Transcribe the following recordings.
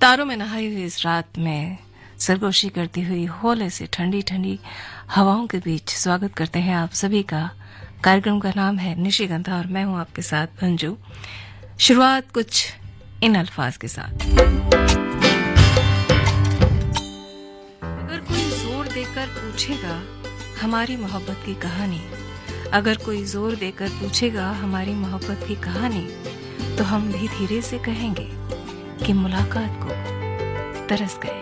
तारों में नहाई हुई इस रात में सरगोशी करती हुई होले से ठंडी ठंडी हवाओं के बीच स्वागत करते हैं आप सभी का। कार्यक्रम का नाम है निशिगंधा और मैं हूं आपके साथ अंजू। शुरुआत कुछ इन अल्फाज के साथ। अगर कोई जोर देकर पूछेगा हमारी मोहब्बत की कहानी, अगर कोई जोर देकर पूछेगा हमारी मोहब्बत की कहानी, तो हम भी धीरे से कहेंगे कि मुलाकात को तरस गए।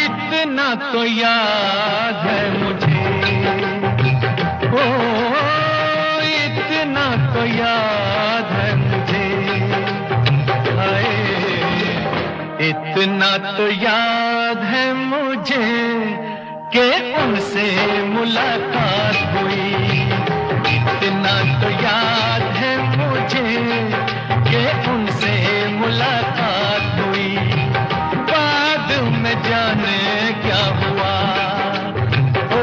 इतना तो याद है मुझे, ओ इतना तो याद है मुझे, हाय इतना तो याद है मुझे कि उनसे मुलाकात हुई। इतना तो याद है मुझे कि उनसे मुलाकात हुई। बाद में जाने क्या हुआ, ओ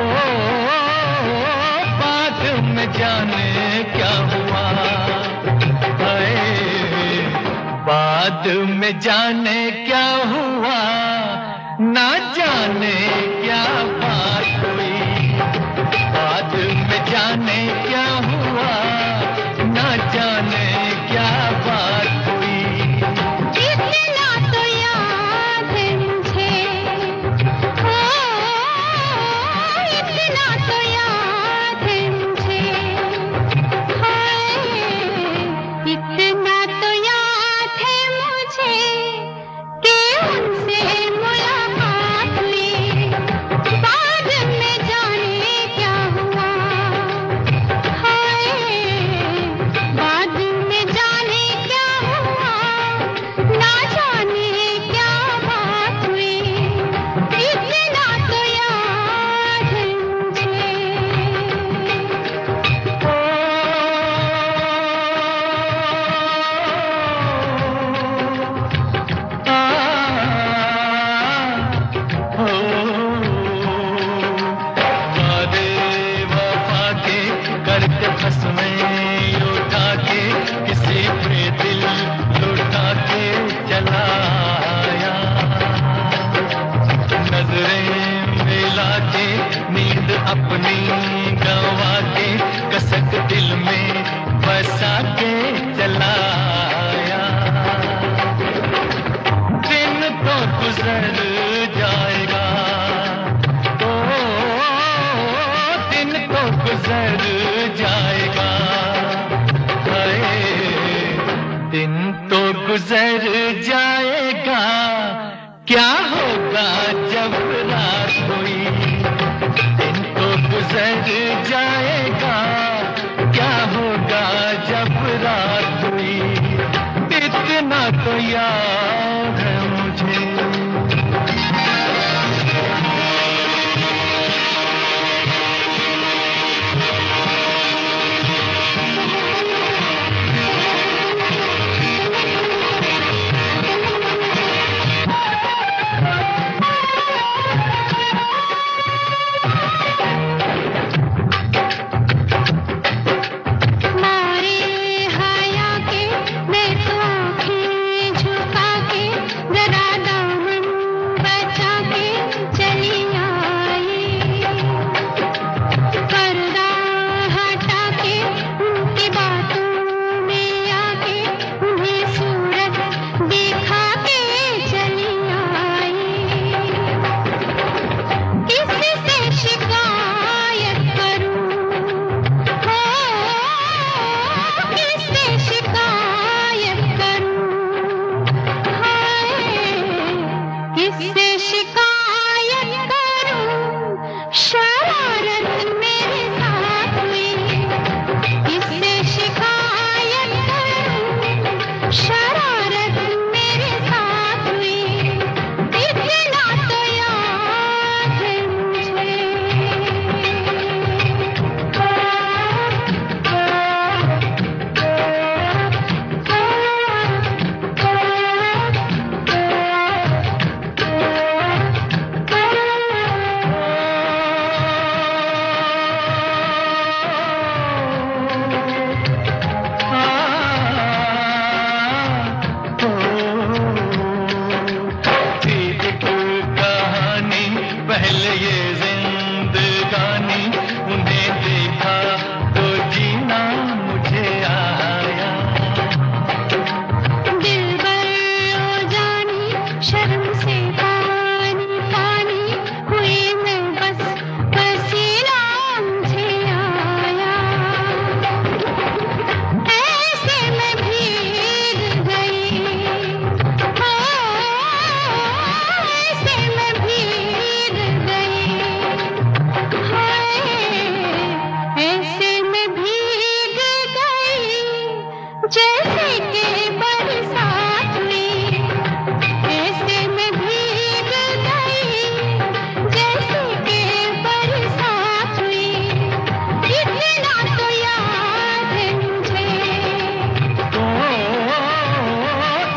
बाद में जाने क्या हुआ, हाय बाद में जाने क्या हुआ, ना जाने क्या बात हुई। बाद में जाने क्या हुआ, ना जाने क्या बात हुई। इतना तो याद है मुझे, ओ इतना तो याद है मुझे, हाय इतना तो याद है मुझे कि उनसे मुलाकात हुई। बाद में जाने क्या हुआ, हाय बाद में जाने क्या हुआ, ना जाने क्या बात हुई। इतना तो याद है मुझे। वादे वफा के करके फसमें उठा के किसी पे दिल लुटा के चला आया। नजरें मिला के नींद अपनी गंवा के कसक दिल में बसा के चला आया। दिन तो गुजर जाएगा, ओ दिन तो गुजर जाएगा, हाय दिन तो गुजर जाएगा। क्या होगा जब रात हुई, दिन तो गुजर जाएगा। क्या होगा जब रात हुई। इतना तो याद है मुझे। मारे हया के मैं तो आँखें झुका भीग गई, ऐसे मैं भीग गई, ऐसे मैं भीग गई, जैसे कि बरसात हुई, ऐसे मैं भीग गई, जैसे कि बरसात हुई, इतना तो याद है मुझे,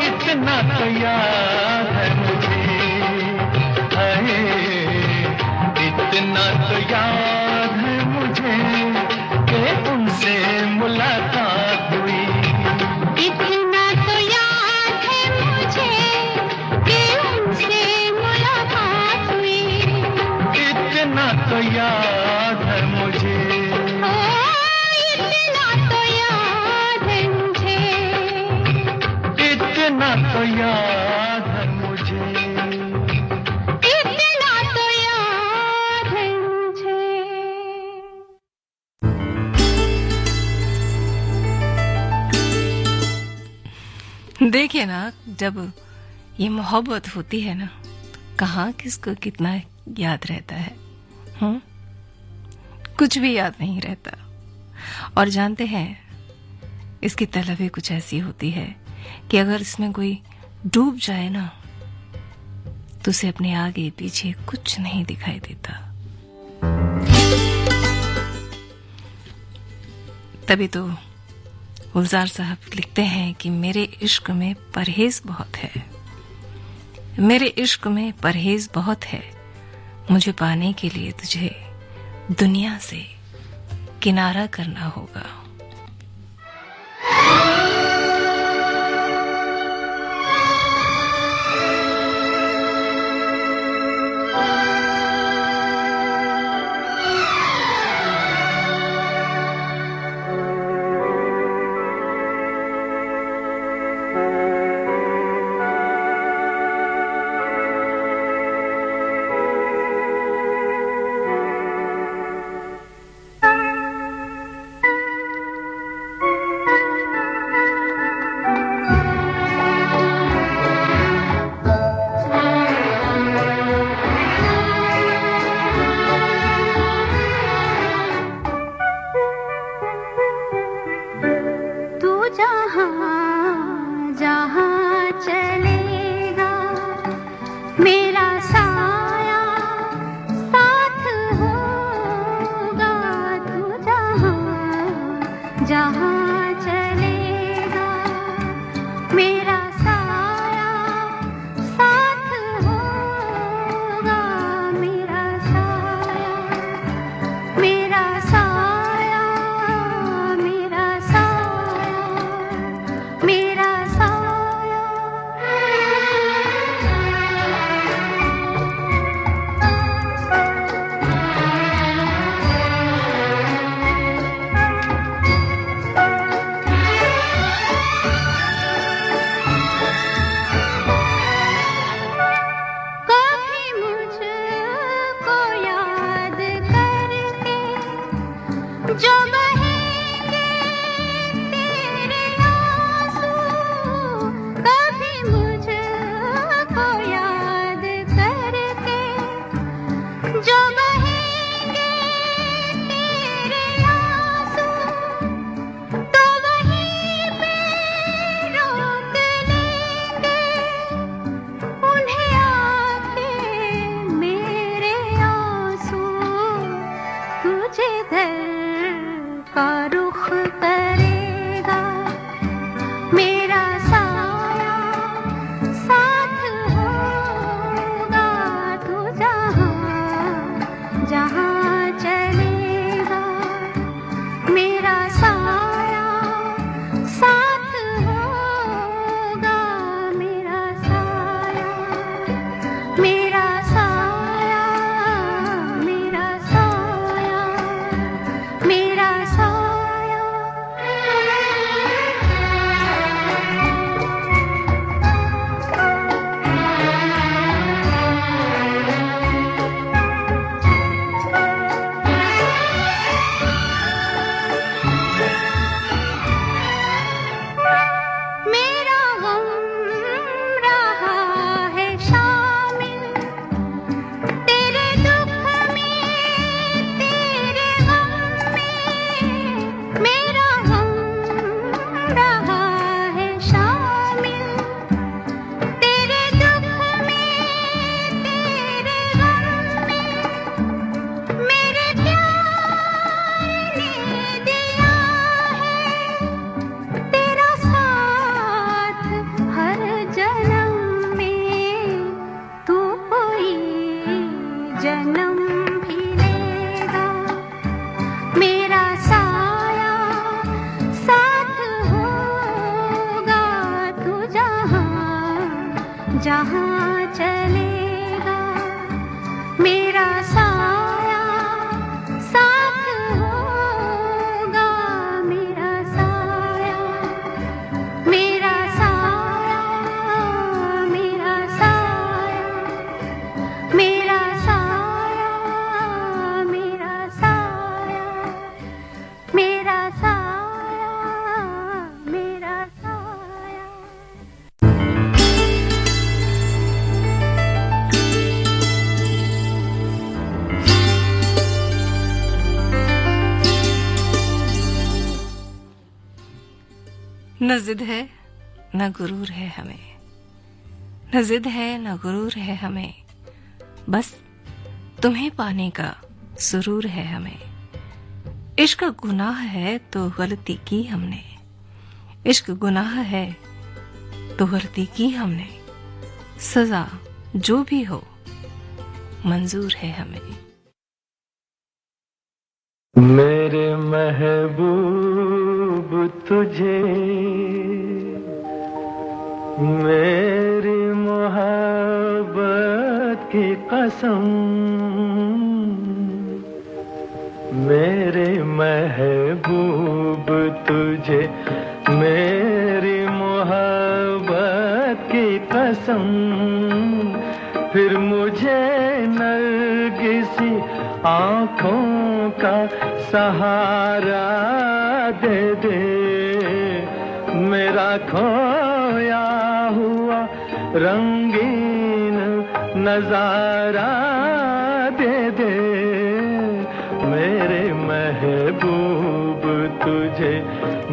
इतना तो याद है मुझे, हाय, इतना तो याद है मुझे कि उनसे मुलाकात हुई, इतना तो याद है मुझे कि उनसे मुलाकात हुई, इतना तो याद है मुझे, इतना तो याद है मुझे, इतना तो याद है मुझे। इतना तो याद है मुझे। देखिए ना, जब ये मोहब्बत होती है ना, कहाँ किसको कितना याद रहता है, कुछ भी याद नहीं रहता। और जानते हैं, इसकी तलबें कुछ ऐसी होती है कि अगर इसमें कोई डूब जाए ना, तो उसे अपने आगे पीछे कुछ नहीं दिखाई देता। तभी तो गुलजार साहब लिखते हैं कि मेरे इश्क में परहेज बहुत है, मेरे इश्क में परहेज बहुत है, मुझे पाने के लिए तुझे दुनिया से किनारा करना होगा। जो बहेंगे तेरे आंसू जहाँ चलेगा मेरा साया साथ होगा, मेरा साया, मेरा साया, मेरा साया, मेरा साया, मेरा साया, मेरा साया, मेरा साया। न जिद है न गुरूर है हमें, न जिद है न गुरूर है हमें, बस तुम्हें पाने का सुरूर है हमें। इश्क गुनाह है तो गलती की हमने, इश्क गुनाह है तो गलती की हमने, सजा जो भी हो मंजूर है हमें। मेरे महबूब तुझे मेरी मोहब्बत की कसम, मेरे महबूब तुझे मेरी मोहब्बत की कसम, फिर मुझे नरगिसी आँखों का सहारा दे दे, मेरा खोया हुआ रंगीन नजारा दे दे, मेरे महबूब तुझे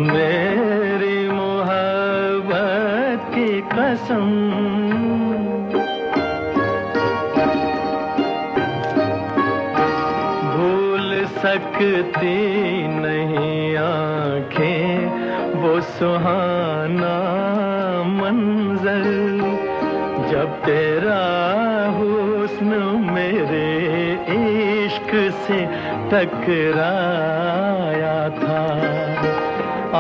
मेरी मोहब्बत की कसम। सकती नहीं आँखें वो सुहाना मंजर, जब तेरा हुस्न मेरे इश्क से टकराया था,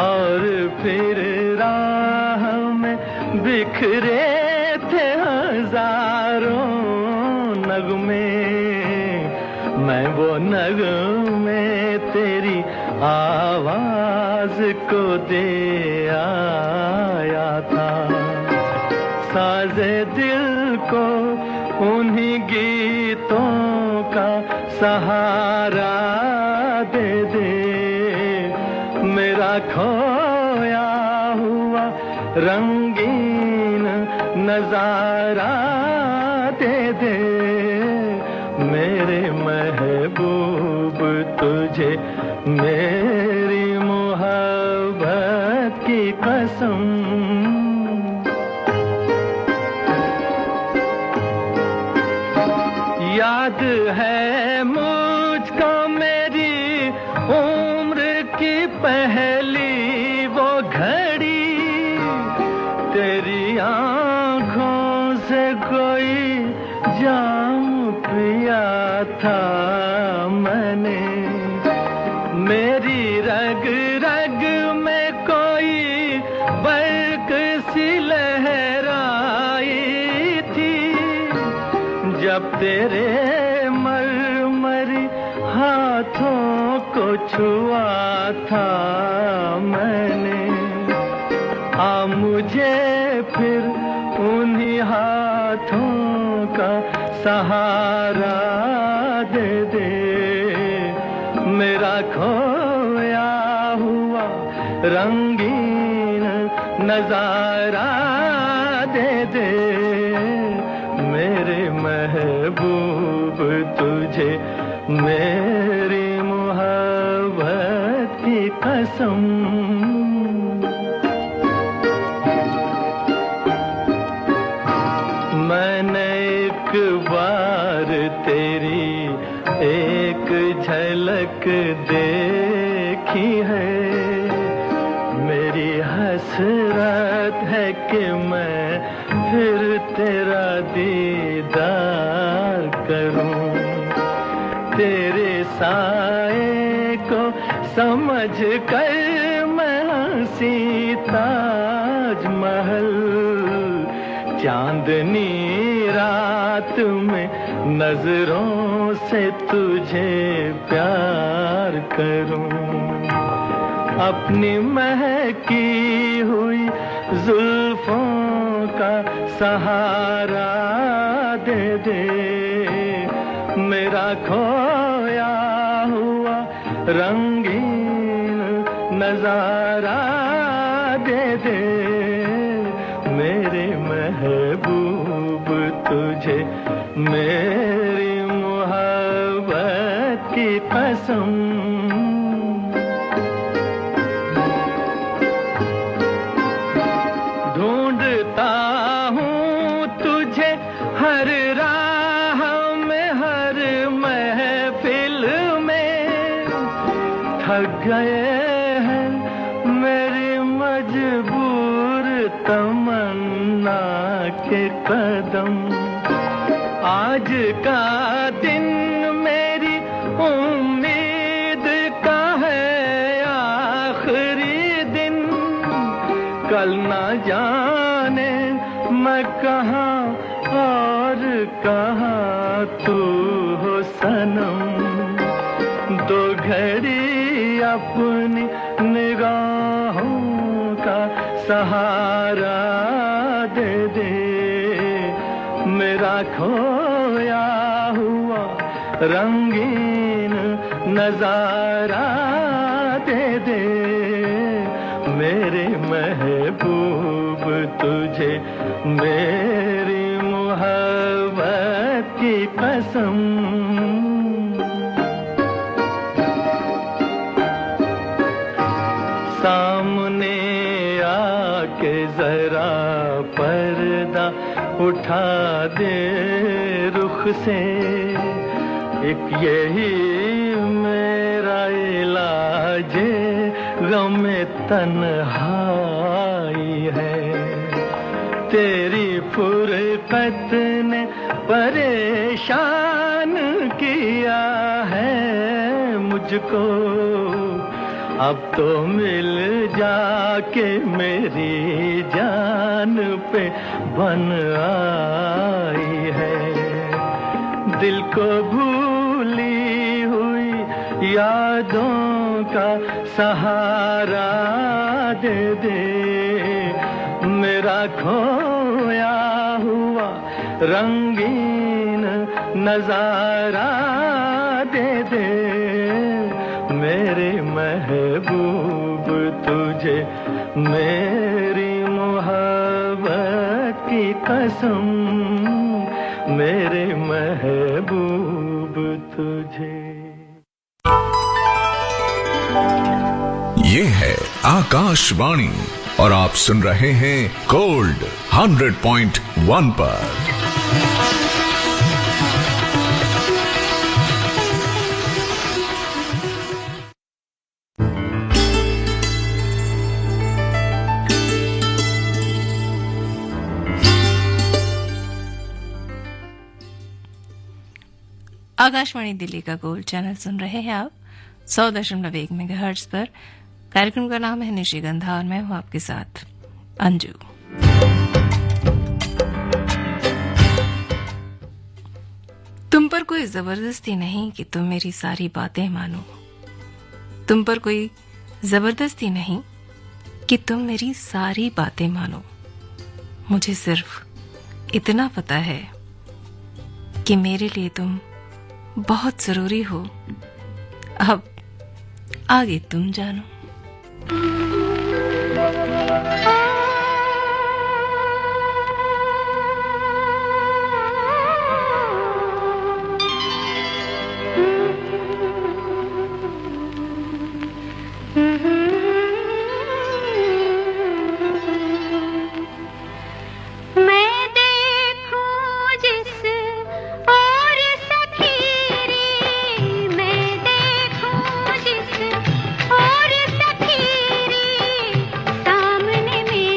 और फिर राह में बिखरे थे हजारों नगमे, मैं वो नगमे तेरी आवाज को दे आया था, साज़े दिल को उन्हीं गीतों का सहारा दे दे, मेरा खोया हुआ रंगीन नजारा दे दे, मेरे महबूब तुझे मेरी मोहब्बत की कसम। याद है मुझको मेरी उम्र की पहली वो घड़ी, तेरी आँखों से कोई जाम पिया था मैंने, मेरी रग रग में कोई बर्क सी लहराई थी, जब तेरे मरमरी हाथों को छुआ था मैंने, आ मुझे फिर उन्हीं हाथों का सहारा दे दे, मेरा खोया हुआ रंगीन नजारा दे दे, मेरे महबूब तुझे मेरी मोहब्बत की कसम। मैंने एक बार तेरी एक झलक देखी है, मेरी हसरत है कि मैं फिर तेरा दीदार करूं, तेरे साए को समझ कर मैं हंसी ताजमहल चांदनी रात में नजरों से तुझे प्यार करूं, अपनी महकी हुई जुल्फों का सहारा दे दे, मेरा खोया हुआ रंगीन नजारा दे दे, मेरे महबूब तुझे मेरी मोहब्बत की कसम। ढूंढता हूँ तुझे हर राह में, हर महफिल में, थक गए हैं मेरी मजबूर तमन्ना के कदम। आज का दिन मेरी उम्मीद का है आखिरी दिन, कल ना जाने मैं कहाँ और कहाँ तू हो सनम। दो घड़ी अपनी निगाहों का सहारा दे दे, मेरा खोया हुआ रंगीन नजारा दे दे, मेरे महबूब तुझे मेरी मोहब्बत की कसम। सामने आके जरा पर्दा उठा दे रुख से, एक यही मेरा इलाज गमे तन्हाई है। तेरी फुरकत ने परेशान किया है मुझको, अब तो मिल जाके मेरी जान पे बन आई है। दिल को भूली हुई यादों का सहारा दे दे, मेरा खोया हुआ रंगीन नजारा दे दे, मेरे महबूब तुझे मेरी मोहब्बत की कसम, मेरे महबूब तुझे। ये है आकाशवाणी और आप सुन रहे हैं गोल्ड 100.1 पर। आकाशवाणी दिल्ली का गोल्ड चैनल सुन रहे हैं आप 100.1 मेगाहर्ट्ज पर। कार्यक्रम का नाम है निशिगंधा और मैं हूं आपके साथ अंजू। तुम पर कोई जबरदस्ती नहीं कि तुम मेरी सारी बातें मानो, तुम पर कोई जबरदस्ती नहीं कि तुम मेरी सारी बातें मानो। मुझे सिर्फ इतना पता है कि मेरे लिए तुम बहुत जरूरी हो, अब आगे तुम जानो। सामने में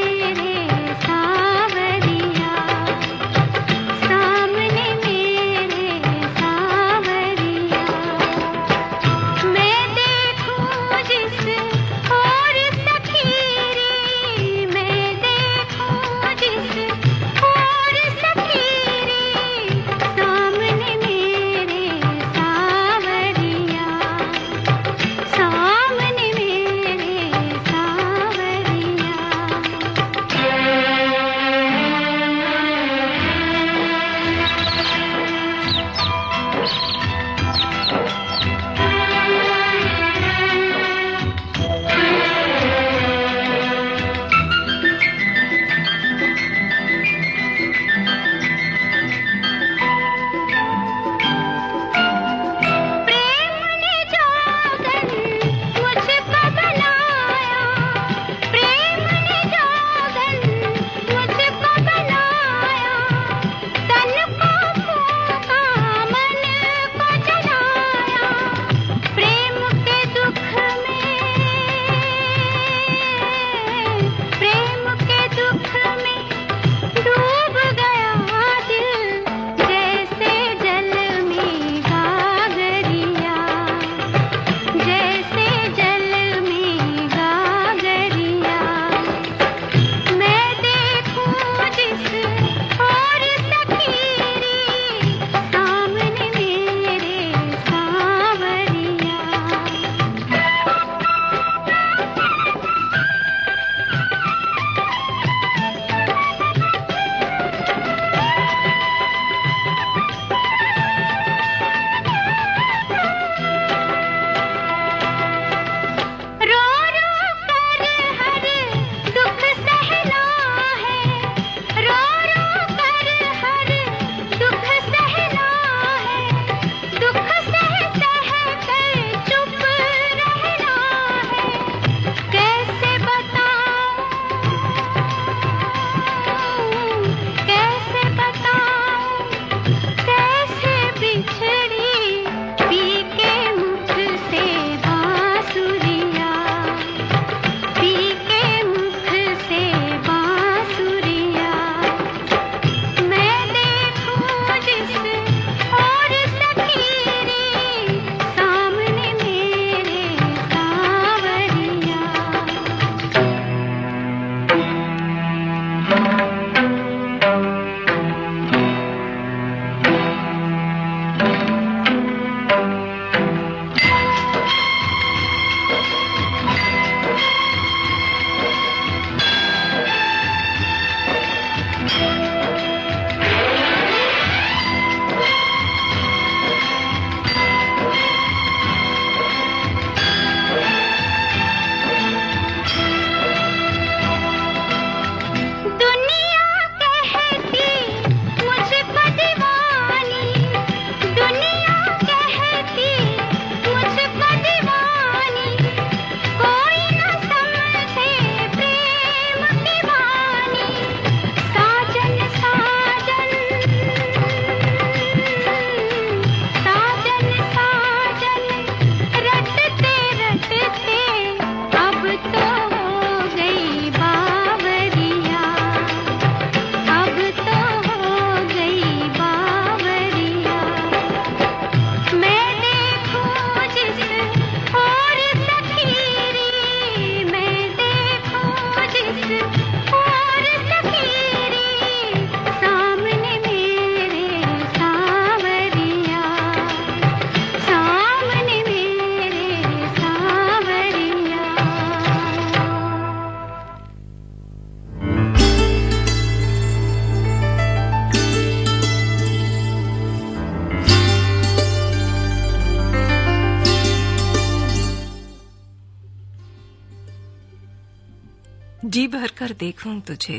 जी भर कर देखूं तुझे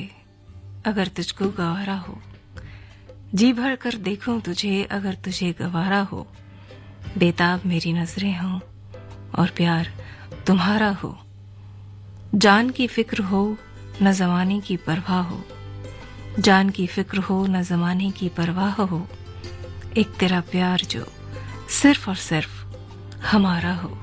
अगर तुझको गवारा हो, जी भर कर देखूं तुझे अगर तुझे गवारा हो, बेताब मेरी नजरें हों और प्यार तुम्हारा हो, जान की फिक्र हो न जमाने की परवाह हो, जान की फिक्र हो न जमाने की परवाह हो, एक तेरा प्यार जो सिर्फ और सिर्फ हमारा हो।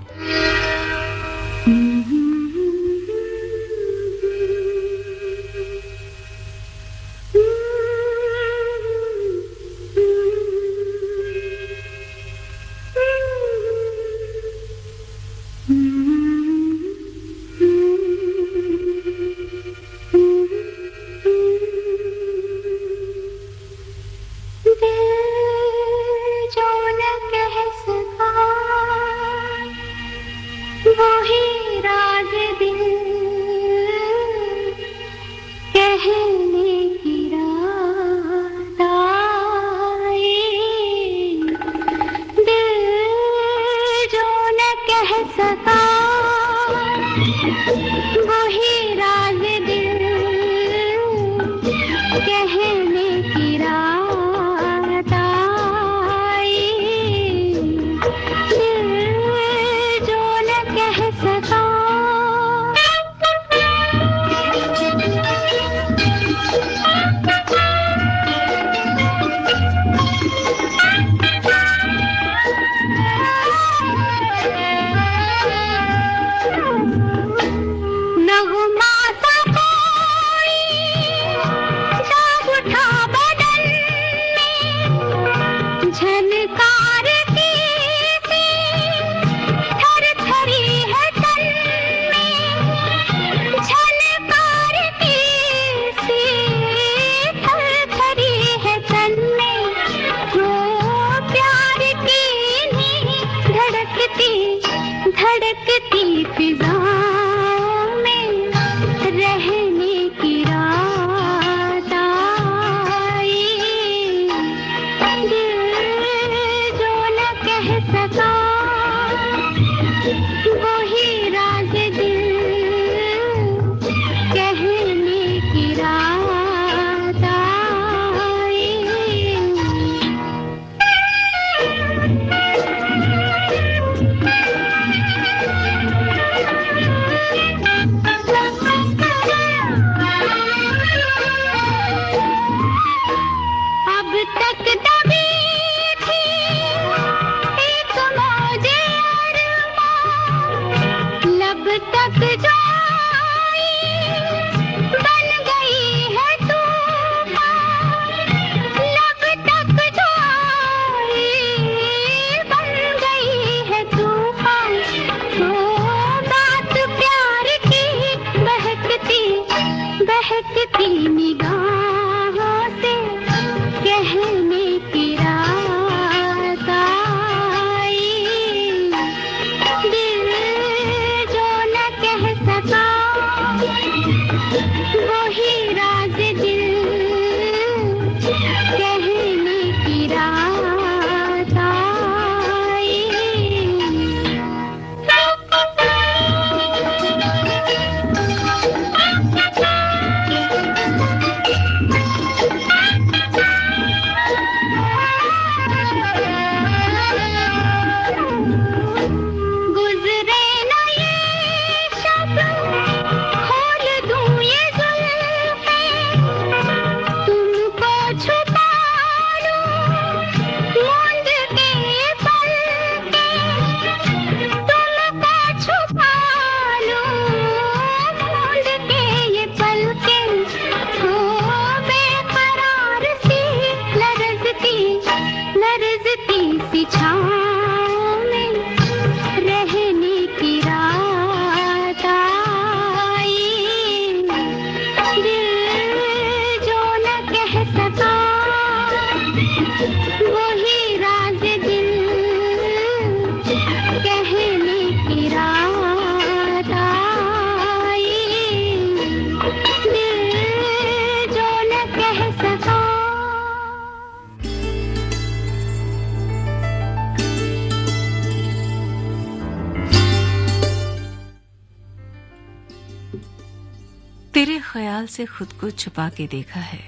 तेरे ख्याल से खुद को छुपा के देखा है,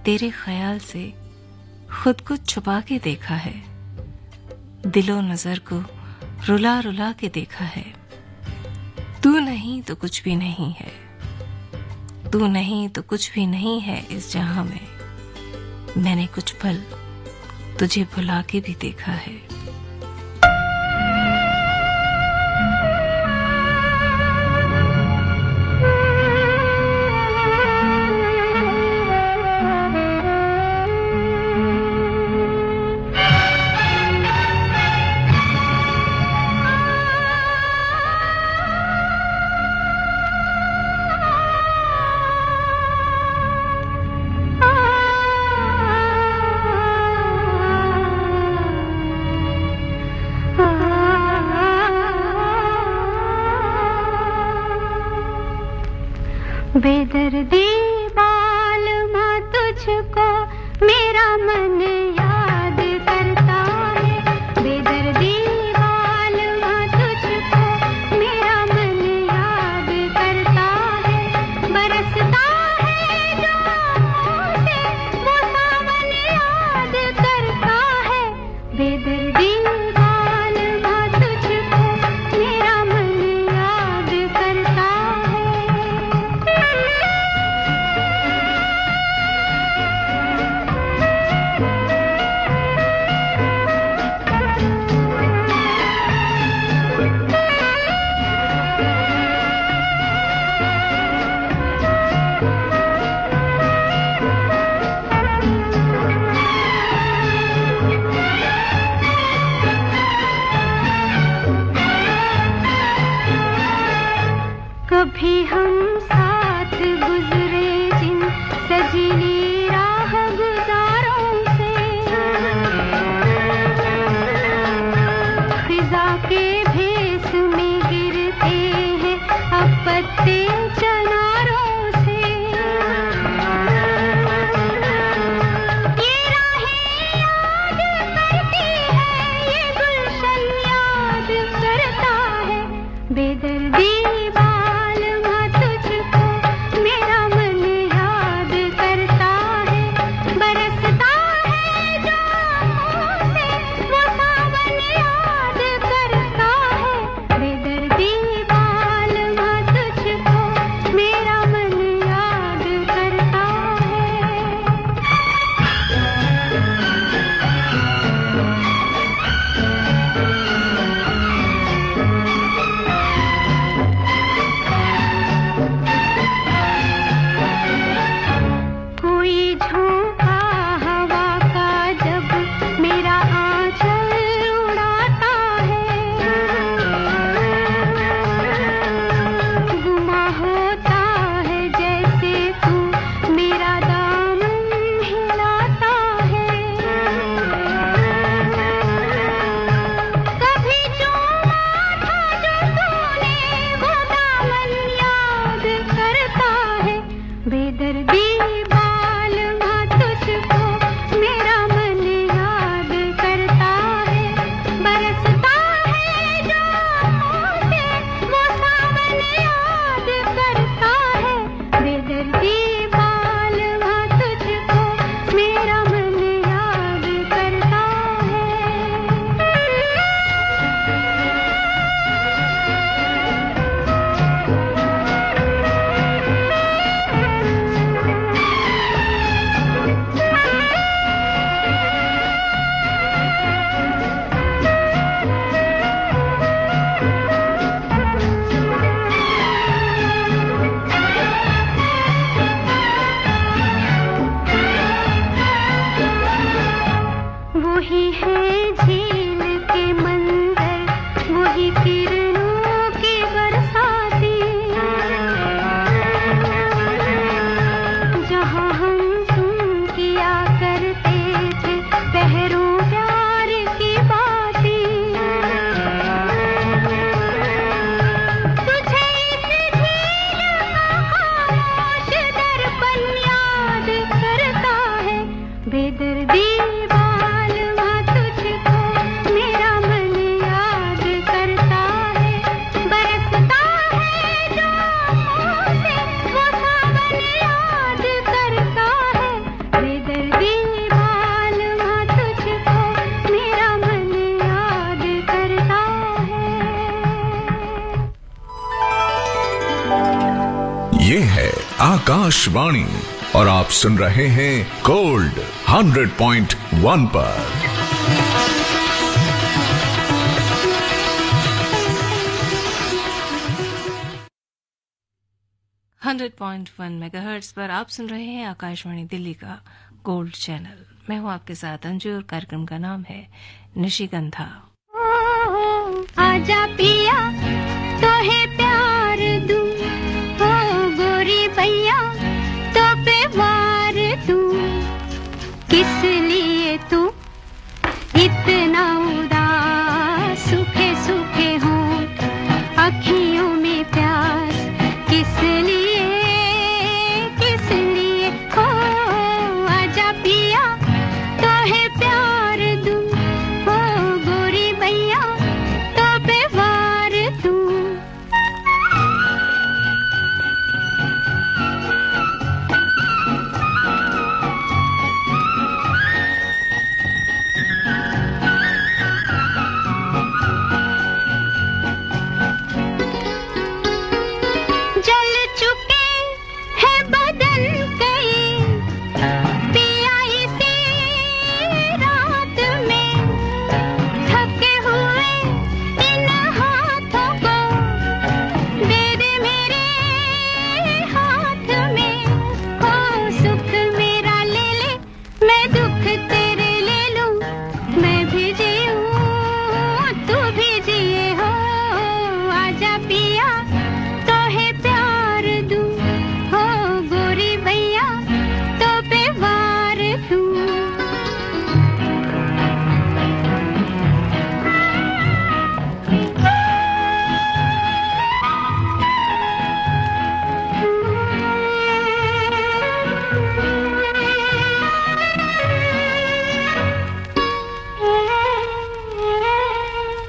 तेरे ख्याल से खुद को छुपा के देखा है, दिलो नजर को रुला रुला के देखा है। तू नहीं तो कुछ भी नहीं है, तू नहीं तो कुछ भी नहीं है इस जहां में। मैंने कुछ पल तुझे भुला के भी देखा है। बेदर्दी बालमा तुझको मेरा मन याद करता है। बेदर्दी बालमा तुझको मेरा मन याद करता है। बरसता है जो आँखों से वो सावन याद करता है। बेदर्दी बालमा तुझको मेरा मन याद करता है। कभी हम साथ गुजरे जिन सजीली राह गुजारों से, खिजा के भेस में गिरते हैं अब पत्ते चनारों से। ये राहें याद करती है, ये गुलशन याद करता है। बेदर्दी वो आकाशवाणी और आप सुन रहे हैं गोल्ड 100.1 पर। 100.1 मेगाहर्ट्ज पर आप सुन रहे हैं आकाशवाणी दिल्ली का गोल्ड चैनल। मैं हूं आपके साथ अंजू और कार्यक्रम का नाम है निशिगंधा। आजा पिया तो है प्यार दूं, ओ गोरी भैया तो पे वार दूं। किस लिए तू इतना उदास, सूखे सूखे होंठ, अखियों में प्यास, किस लिए हो? आजा पिया तो है प्यार दूं, ओ गोरी भैया तो पे वार दूं। जल चुके हैं बदन कई पिया इसी रात में, थके हुए इन हाथों को दे दे मेरे हाथ में। ओ सुख मेरा ले ले, मैं दुख तेरे ले लूं, मैं भी जीऊं तू भी जिए हो। आजा पिया तो है प्यार दूं, हो गोरी भैया तो पे वार दूं।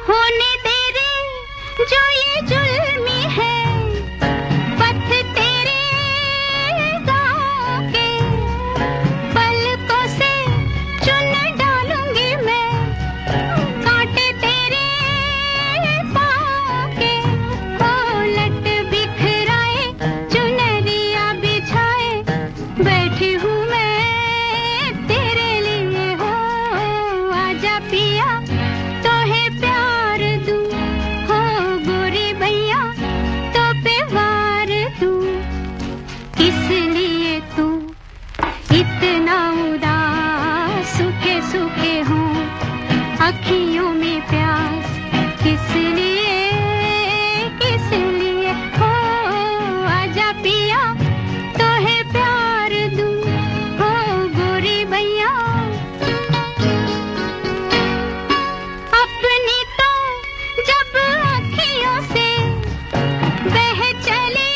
होने तेरे जो ये जुल्मी है, पथ तेरे गाँव के, पलकों से चुन डालूंगी मैं, कांटे तेरे पाँव के। लट बिखराए चुनरिया बिछाए, बैठी हूँ मैं तेरे लिए हो। आजा पिया तो है प्यार दूं, हो गोरी भैया तो पे वार दूं। किस लिए तू इतना उदास, सूखे सूखे हों, अखियों में प्यास, किस लिए हो? आजा पिया तो है प्यार दूं, हो गोरी भैया। अपनी तो जब अखियों से बह चली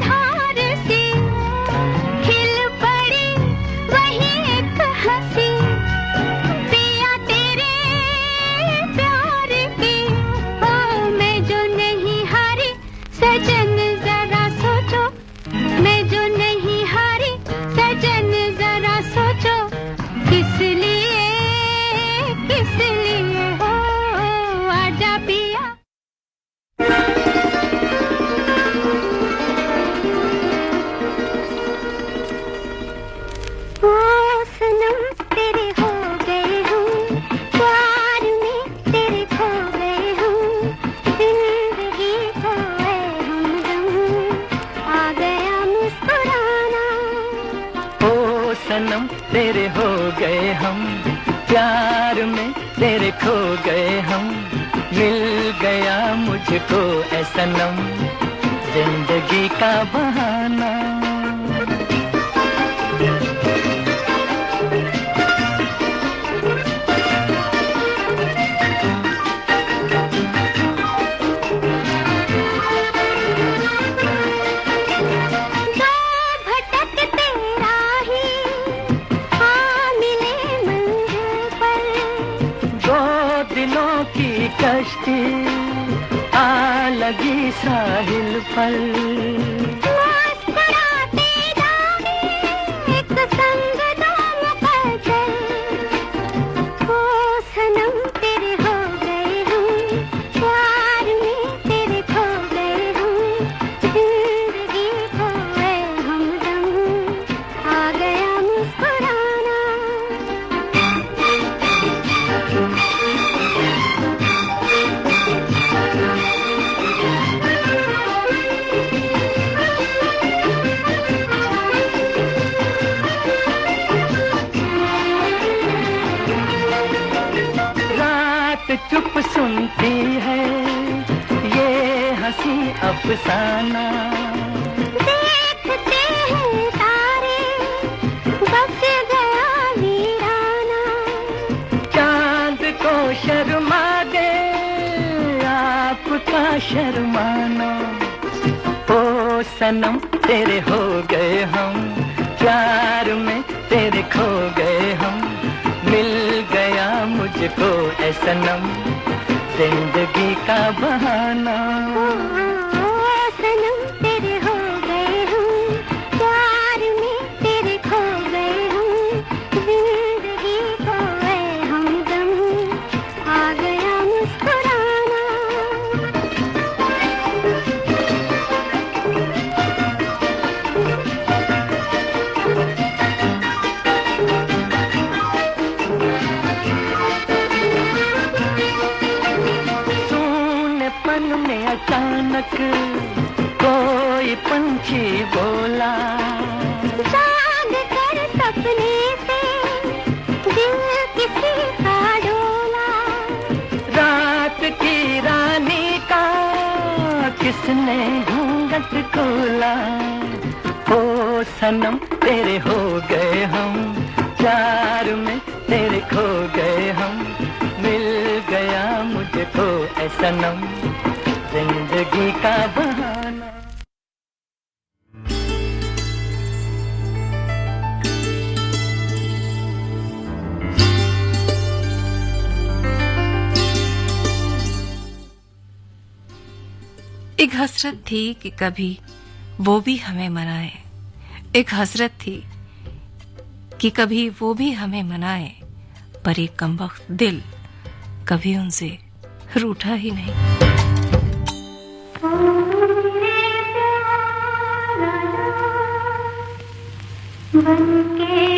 धार सी, खिल पड़ी वही एक हंसी, पिया तेरे प्यार की। ओ मैं जो नहीं हारी सजन जरा सोचो, मैं जो नहीं हारी सजन जरा सोचो, किस लिए हो? आजा पिया। ओ सनम तेरे हो गए हूँ, प्यार में तेरे खो गए हूँ, जिंदगी को है हमदम, आ गया मुस्कुराना। ओ सनम तेरे हो गए हम, प्यार में तेरे खो गए हम, मिल गया मुझको ऐ सनम, जिंदगी का बहाना। दो भटकते राही आ मिले मंजिल पर, दो दिलों की कश्ती आ लगी साहिल पर, मुस्कुराते जाए एक संग दो मुकद्दर। ओ सनम तेरे हो गए हूँ, प्यार में तेरे खो गए हूँ, जिंदगी को है अफसाना। देखते हैं तारे बस गया वीराना। चांद को शर्मा दे आपका शर्माना। ओ सनम तेरे हो गए हम, प्यार में तेरे खो गए हम। मिल गया मुझको ऐ सनम जिंदगी का बहाना। सनम तेरे हो गए हम, प्यार में तेरे खो गए हम। जिंदगी को है हमदम आ गया मुस्कुराना। सूनेपन में अचानक कोई पंछी बोला। जाग कर सपने से दिल किसी का डोला। रात की रानी का किसने घूंघट खोला। ओ सनम तेरे हो गए हम, प्यार में तेरे खो गए हम। मिल गया मुझको ऐ सनम जिंदगी का बहाना। एक हसरत थी कि कभी वो भी हमें मनाए। एक हसरत थी कि कभी वो भी हमें मनाए। पर एक कमबख्त दिल कभी उनसे रूठा ही नहीं। बनके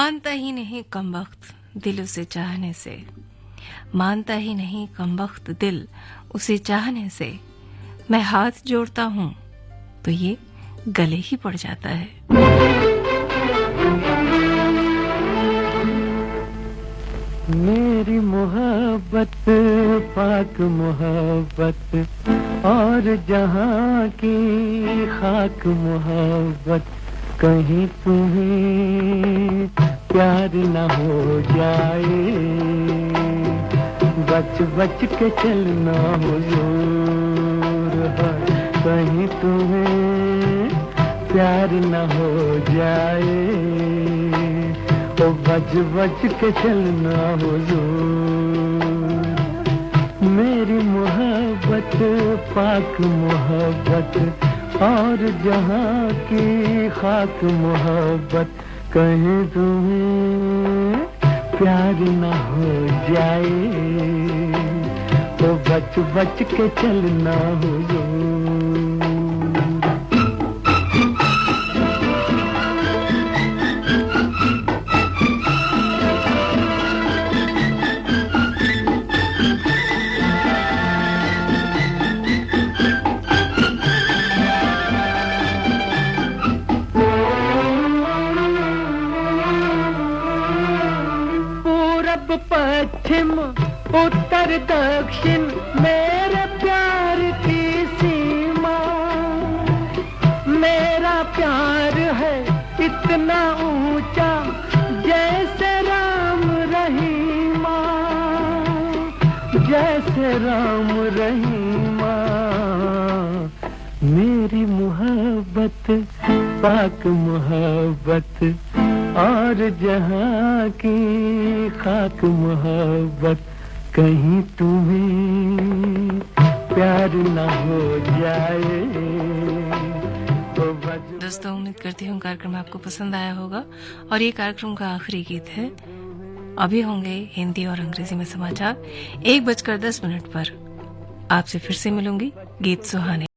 मानता ही नहीं कमबख्त दिल उसे चाहने से, मानता ही नहीं कमबख्त दिल उसे चाहने से। मैं हाथ जोड़ता हूँ तो ये गले ही पड़ जाता है। मेरी मोहब्बत पाक मोहब्बत और जहाँ की खाक मोहब्बत, कहीं तुम्हें प्यार न हो जाए, बच बच के चलना हुजूर, कहीं तुम्हें प्यार न हो जाए, तो बच बच के चलना हुजूर। मेरी मोहब्बत पाक मोहब्बत और जहाँ की खाक मोहब्बत, कहीं तुम्हें प्यार न हो जाए, तो बच बच के चलना हुजूर। पश्चिम उत्तर दक्षिण मेरे प्यार की सीमा, मेरा प्यार है इतना ऊंचा जैसे राम रहीमा, जैसे राम रहीमा। मेरी मोहब्बत पाक मोहब्बत और जहाँ की खाक मोहब्बत, कहीं तुम्हें प्यार न हो जाए, तो दोस्तों उम्मीद करती हूँ कार्यक्रम आपको पसंद आया होगा और ये कार्यक्रम का आखिरी गीत है। अभी होंगे हिंदी और अंग्रेजी में समाचार 1:10 पर। आपसे फिर से मिलूंगी गीत सुहाने।